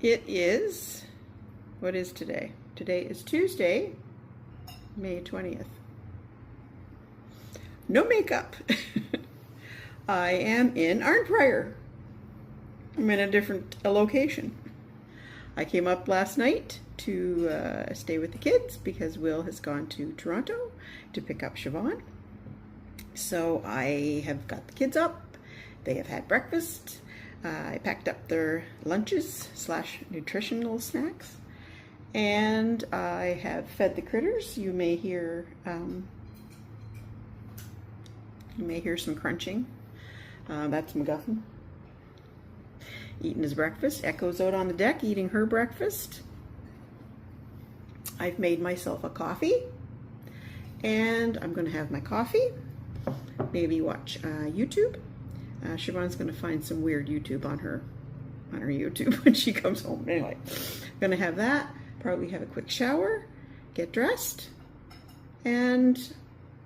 It is, what is today? Today is Tuesday, May 20th. No makeup. I am in Arnprior. I'm in a different location. I came up last night to stay with the kids because Will has gone to Toronto to pick up Siobhan. So I have got the kids up. They have had breakfast. I packed up their lunches / nutritional snacks, and I have fed the critters. You may hear some crunching. That's McGuffin eating his breakfast. Echo's out on the deck eating her breakfast. I've made myself a coffee, and I'm going to have my coffee. Maybe watch YouTube. Siobhan's going to find some weird YouTube on her YouTube when she comes home. Anyway, I'm going to have that. Probably have a quick shower, get dressed, and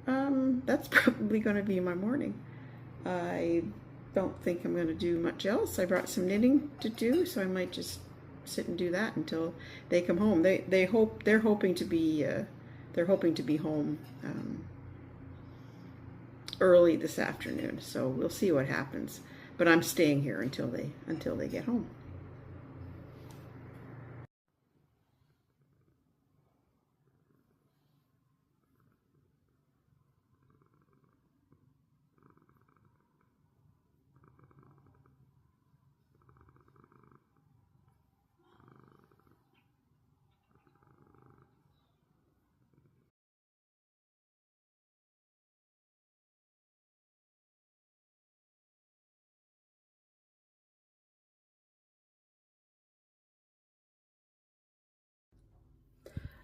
that's probably going to be my morning. I don't think I'm going to do much else. I brought some knitting to do, so I might just sit and do that until they come home. They're hoping to be home early this afternoon, so we'll see what happens. But I'm staying here until they get home.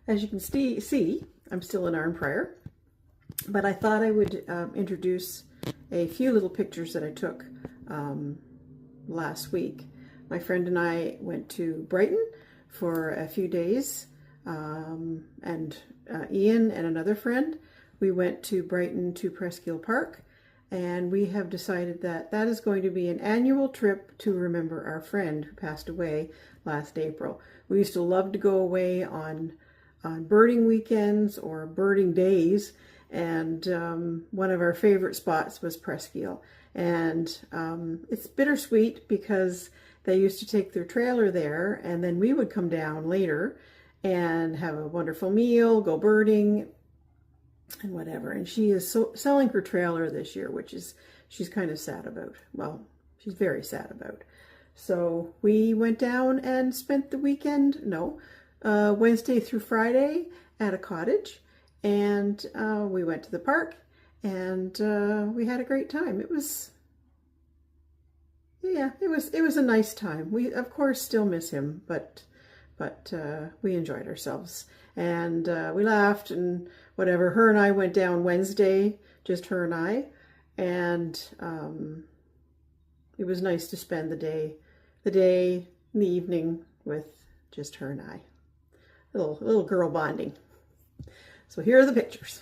As you can see, I'm still in Arnprior, but I thought I would introduce a few little pictures that I took last week. My friend and I went to Brighton for a few days, and Ian and another friend, we went to Brighton to Presqu'ile Park, and we have decided that that is going to be an annual trip to remember our friend who passed away last April. We used to love to go away on birding weekends or birding days, and one of our favorite spots was Presqu'ile. And it's bittersweet because they used to take their trailer there, and then we would come down later and have a wonderful meal, go birding, and whatever. And she is selling her trailer this year, which is she's kind of sad about. Well, she's very sad about. So we went down and spent the weekend, Wednesday through Friday at a cottage, and we went to the park, and we had a great time. It was a nice time. We of course still miss him, but we enjoyed ourselves, and we laughed and whatever. Her and I went down Wednesday, just her and I, and it was nice to spend the day and the evening with just her and I. Little girl bonding. So here are the pictures.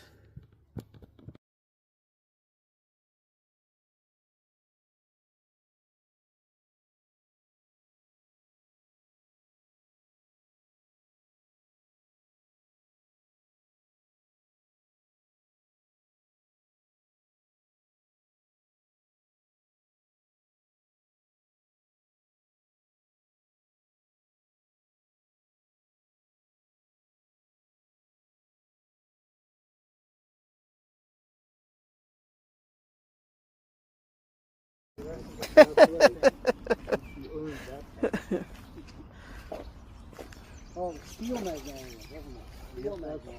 Oh, steel magnolia, wasn't it? Steel magnolia.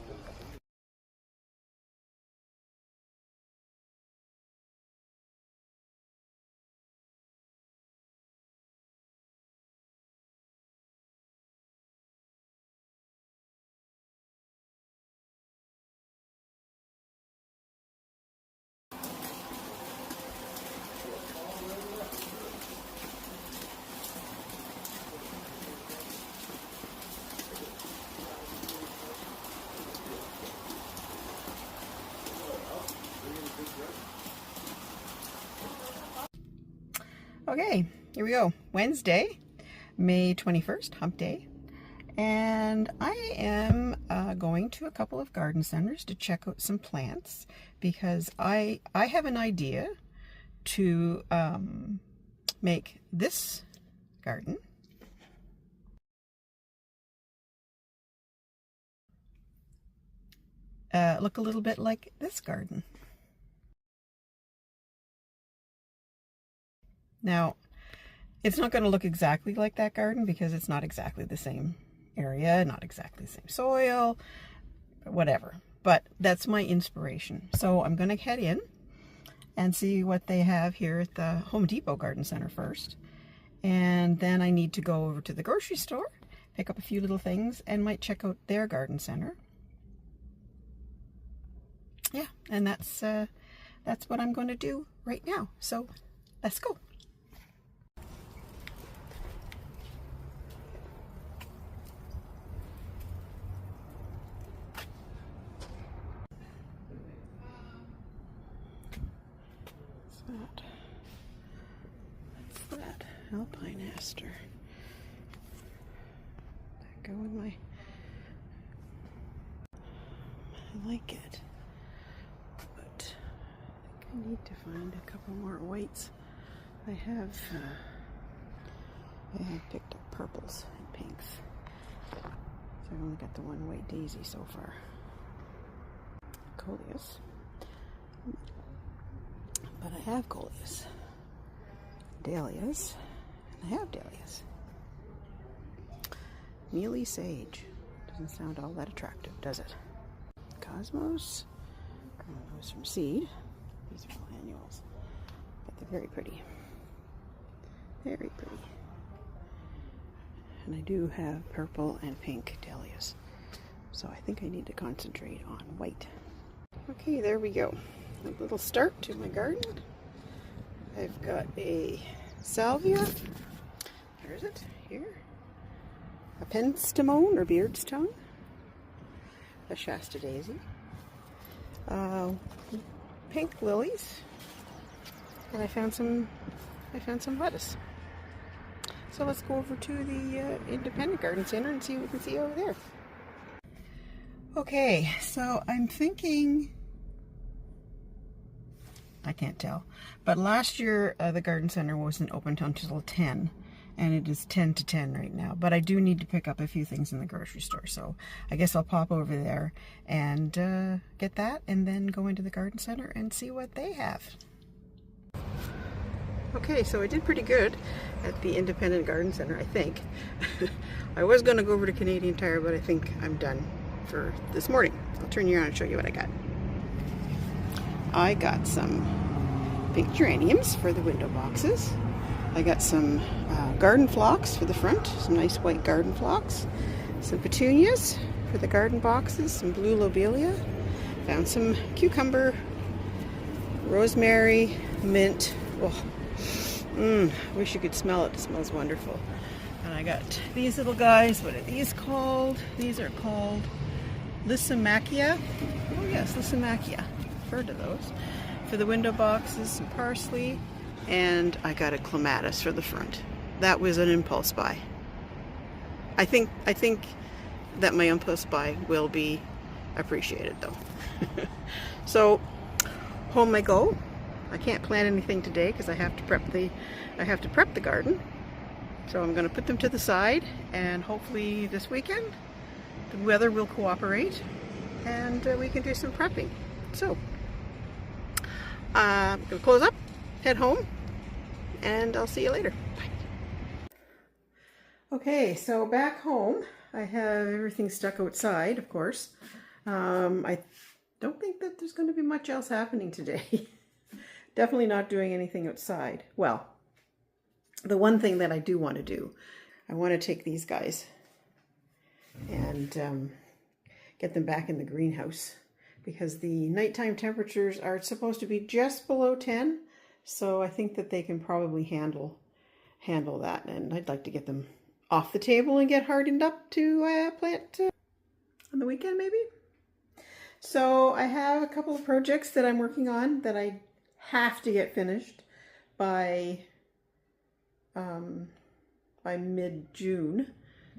Okay, here we go. Wednesday, May 21st, hump day. And I am going to a couple of garden centers to check out some plants because I have an idea to make this garden look a little bit like this garden. Now, it's not going to look exactly like that garden because it's not exactly the same area, not exactly the same soil, whatever. But that's my inspiration. So I'm going to head in and see what they have here at the Home Depot Garden Center first. And then I need to go over to the grocery store, pick up a few little things, and might check out their garden center. Yeah, and that's what I'm going to do right now. So let's go. What's that? Alpine aster. That go in my... I like it. But I think I need to find a couple more whites. I have picked up purples and pinks. So I've only got the one white daisy so far. Coleus. But I have coleus. Dahlias. And I have dahlias. Mealy sage. Doesn't sound all that attractive, does it? Cosmos. Those from seed. These are all annuals. But they're very pretty. Very pretty. And I do have purple and pink dahlias. So I think I need to concentrate on white. Okay, there we go. A little start to my garden. I've got a salvia. Where is it? Here. A penstemon or beard's tongue. A Shasta daisy. Pink lilies. And I found some lettuce. So let's go over to the Independent Garden Center and see what we can see over there. Okay, so I'm thinking, I can't tell, but last year the garden center wasn't open until 10, and it is 10 to 10 right now. But I do need to pick up a few things in the grocery store, so I guess I'll pop over there and get that, and then go into the garden center and see what they have. Okay, so I did pretty good at the Independent Garden Center, I think. I was going to go over to Canadian Tire, but I think I'm done for this morning. I'll turn you around and show you what I got. I got some pink geraniums for the window boxes. I got some garden phlox for the front, some nice white garden phlox. Some petunias for the garden boxes, some blue lobelia. Found some cucumber, rosemary, mint. Oh, wish you could smell it. It smells wonderful. And I got these little guys. What are these called? These are called Lysimachia. Oh yes, Lysimachia. Heard of those. For the window boxes, some parsley, and I got a clematis for the front. That was an impulse buy. I think that my impulse buy will be appreciated though. So home I go. I can't plant anything today because I have to prep the garden. So I'm going to put them to the side, and hopefully this weekend the weather will cooperate and we can do some prepping. So I'm going to close up, head home, and I'll see you later. Bye. Okay, so back home I have everything stuck outside, of course. I don't think that there's going to be much else happening today. Definitely not doing anything outside. Well, the one thing that I do want to do, I want to take these guys and get them back in the greenhouse, because the nighttime temperatures are supposed to be just below 10, so I think that they can probably handle that, and I'd like to get them off the table and get hardened up to plant on the weekend maybe. So I have a couple of projects that I'm working on that I have to get finished by by mid-June.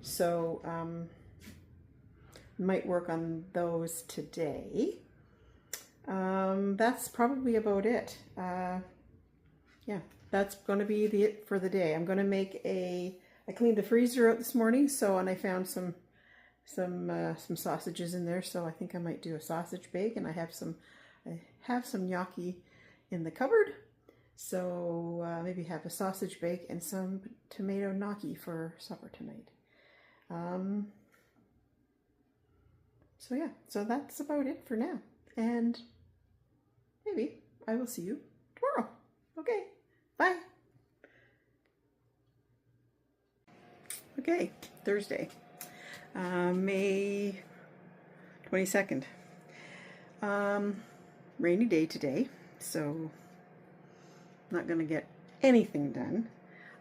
So might work on those today. That's probably about it. Yeah, that's going to be it for the day. I'm going to make I cleaned the freezer out this morning, and I found some sausages in there, so I think I might do a sausage bake, and I have some gnocchi in the cupboard, so maybe have a sausage bake and some tomato gnocchi for supper tonight. So yeah, so that's about it for now, and maybe I will see you tomorrow. Okay, bye. Okay, Thursday, May 22nd. Rainy day today, so not going to get anything done.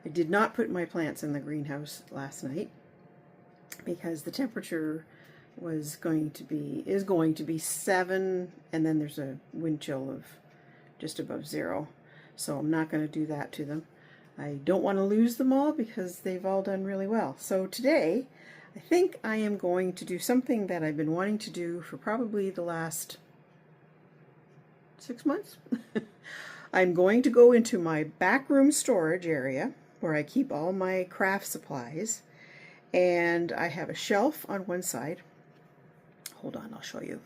I did not put my plants in the greenhouse last night because the temperature is going to be 7, and then there's a wind chill of just above 0. So I'm not going to do that to them. I don't want to lose them all because they've all done really well. So today, I think I am going to do something that I've been wanting to do for probably the last 6 months. I'm going to go into my back room storage area where I keep all my craft supplies, and I have a shelf on one side. Hold on, I'll show you.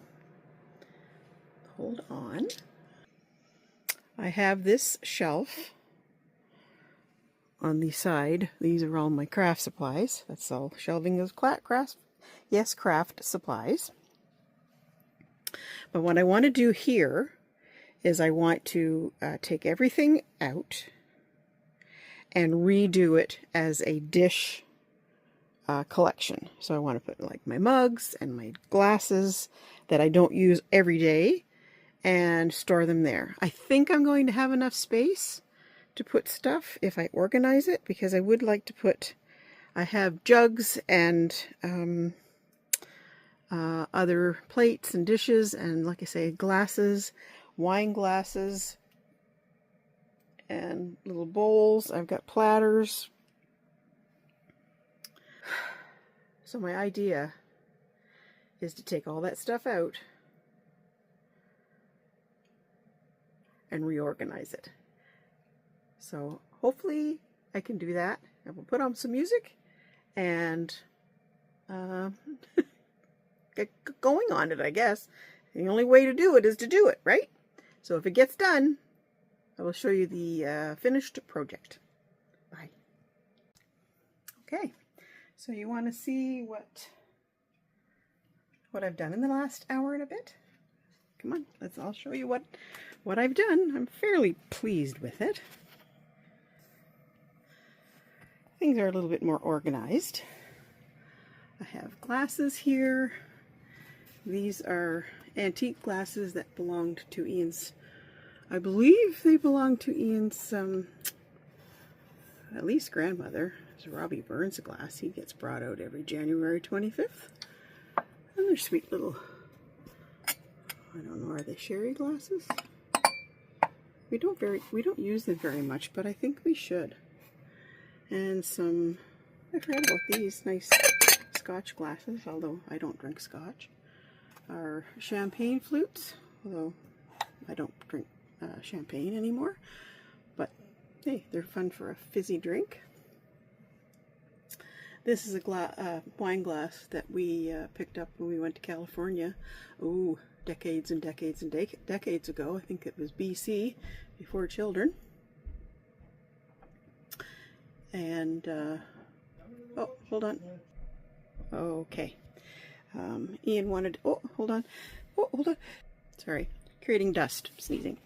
Hold on. I have this shelf on the side. These are all my craft supplies. That's all shelving of craft supplies. But what I want to do here is I want to take everything out and redo it as a dish collection. So I want to put like my mugs and my glasses that I don't use every day and store them there. I think I'm going to have enough space to put stuff if I organize it, because I would like to I have jugs and other plates and dishes, and like I say, glasses, wine glasses, and little bowls. I've got platters. So my idea is to take all that stuff out and reorganize it. So hopefully I can do that. I will put on some music and get going on it, I guess. The only way to do it is to do it, right? So if it gets done, I will show you the finished project. Bye. Okay, so you want to see what I've done in the last hour and a bit? Come on, I'll show you what I've done. I'm fairly pleased with it. Things are a little bit more organized. I have glasses here. These are antique glasses that belonged to Ian's, I believe they belong to Ian's at least grandmother. It's Robbie Burns' glass. He gets brought out every January 25th. And they're sweet little, I don't know, are they sherry glasses? We don't use them very much, but I think we should. And some, I forgot about these nice Scotch glasses, although I don't drink Scotch. Are champagne flutes, although I don't drink champagne anymore. But hey, they're fun for a fizzy drink. This is a wine glass that we picked up when we went to California. Ooh, decades and decades and decades ago. I think it was BC, before children. And, oh, hold on. Okay. Ian wanted, oh, hold on. Oh, hold on. Sorry. Creating dust, sneezing.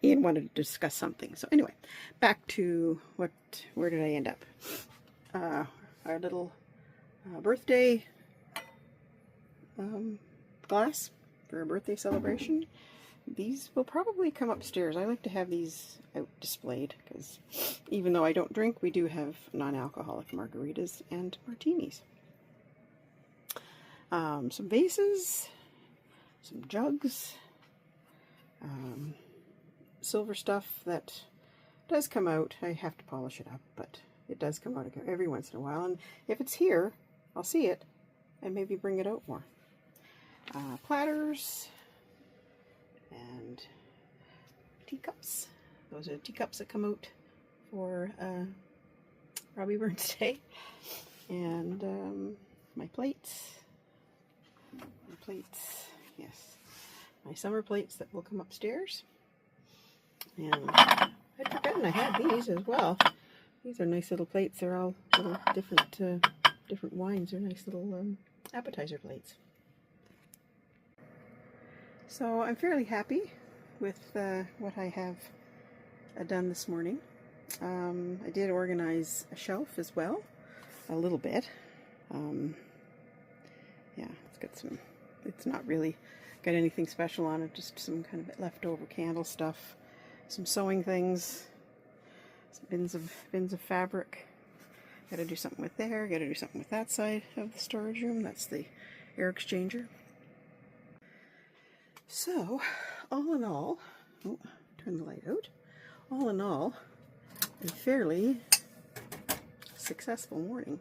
Ian wanted to discuss something. So anyway, back to where did I end up? Our little birthday glass for a birthday celebration. These will probably come upstairs. I like to have these out displayed because even though I don't drink, we do have non-alcoholic margaritas and martinis. Some vases, some jugs, silver stuff that does come out. I have to polish it up, but it does come out every once in a while. And if it's here, I'll see it and maybe bring it out more. Platters and teacups. Those are the teacups that come out for Robbie Burns Day. And my plates. Yes. My summer plates that will come upstairs. And I'd forgotten I had these as well. These are nice little plates. They're all little different wines. They're nice little appetizer plates. So I'm fairly happy with what I have done this morning. I did organize a shelf as well, a little bit. Yeah, it's got some, it's not really got anything special on it, just some kind of leftover candle stuff, some sewing things, some bins of fabric. Got to do something with there, got to do something with that side of the storage room. That's the air exchanger. So, all in all, oh, turn the light out. All in all, a fairly successful morning.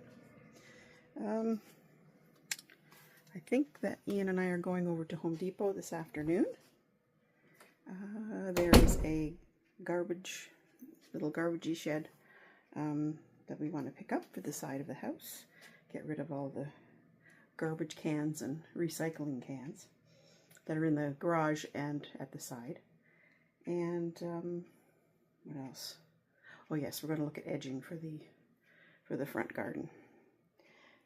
I think that Ian and I are going over to Home Depot this afternoon. There is a little garbagey shed that we want to pick up for the side of the house. Get rid of all the garbage cans and recycling cans that are in the garage and at the side. And what else? Oh yes, we're going to look at edging for the front garden.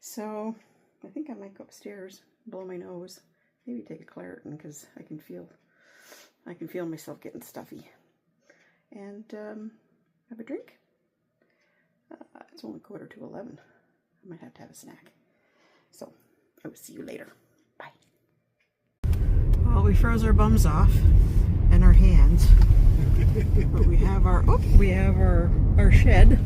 So I think I might go upstairs, blow my nose, maybe take a Claritin because I can feel myself getting stuffy, and have a drink. It's only 11:15. I might have to have a snack. So I will see you later. Bye. Well, we froze our bums off and our hands, but we have our shed,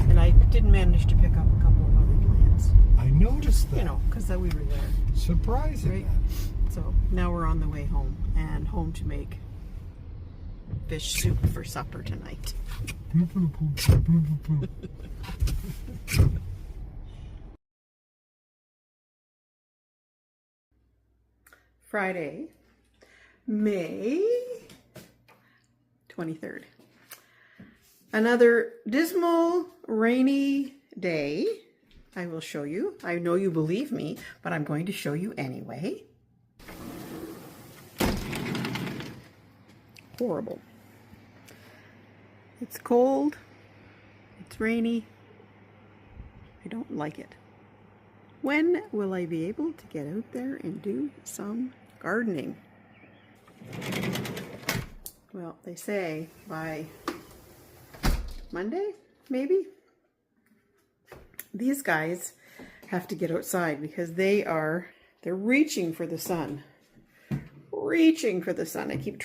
and I did manage to pick up a couple of other plants. I noticed that. You know, because we were there. Surprising. Right? So now we're on the way home, and home to make fish soup for supper tonight. Friday, May 23rd. Another dismal, rainy day. I will show you. I know you believe me, but I'm going to show you anyway. Horrible. It's cold. It's rainy. I don't like it. When will I be able to get out there and do some gardening? Well, they say by Monday, maybe? These guys have to get outside because they're reaching for the sun. Reaching for the sun. I keep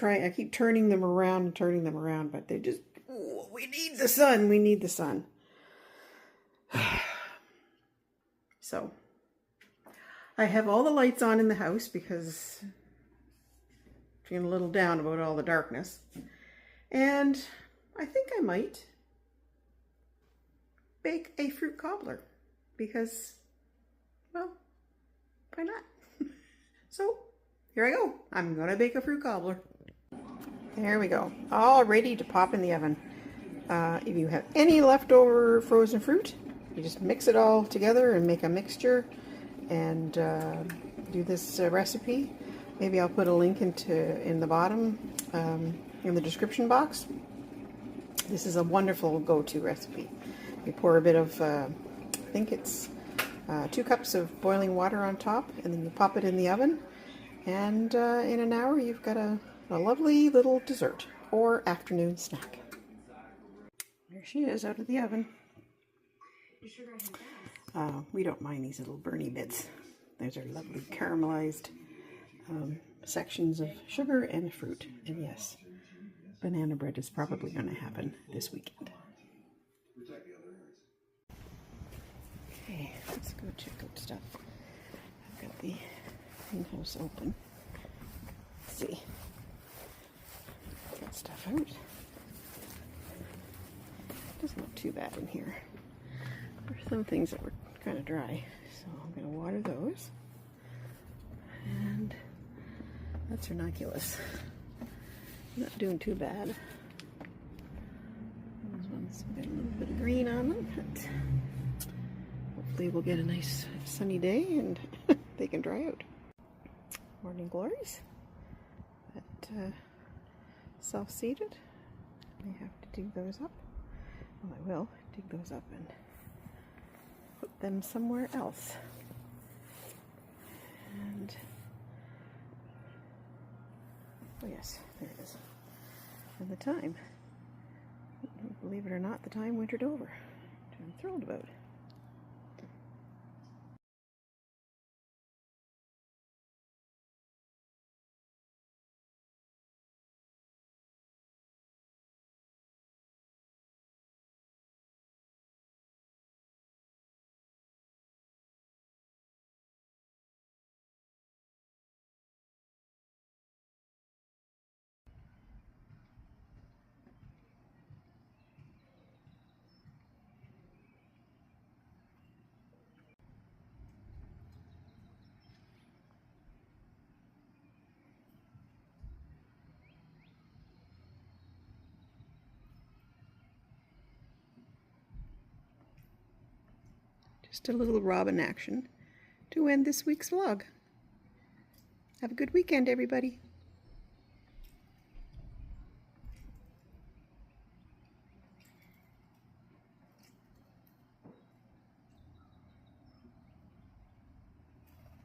turning them around, but they just, oh, we need the sun, we need the sun. So, I have all the lights on in the house because I'm feeling a little down about all the darkness. And I think I might bake a fruit cobbler because, well, why not? So, here I go. I'm going to bake a fruit cobbler. There we go. All ready to pop in the oven. If you have any leftover frozen fruit, you just mix it all together and make a mixture and do this recipe. Maybe I'll put a link in the bottom in the description box. This is a wonderful go-to recipe. You pour a bit of, I think it's 2 cups of boiling water on top, and then you pop it in the oven. And in an hour, you've got a lovely little dessert or afternoon snack. There she is out of the oven. We don't mind these little burny bits. Those are lovely caramelized sections of sugar and fruit. And yes, banana bread is probably going to happen this weekend. Okay, let's go check out stuff. I've got the greenhouse open. Let's see. Get stuff out. Doesn't look too bad in here. There are some things that were kind of dry, so I'm going to water those. And that's ranunculus. Not doing too bad. Those ones got a little bit of green on them, but hopefully we'll get a nice sunny day and they can dry out. Morning glories, but self-seeded. I have to dig those up. Well, I will dig those up and put them somewhere else. And oh yes, there it is. And the time, believe it or not, the time wintered over, which I'm thrilled about. Just a little robin action to end this week's vlog. Have a good weekend, everybody.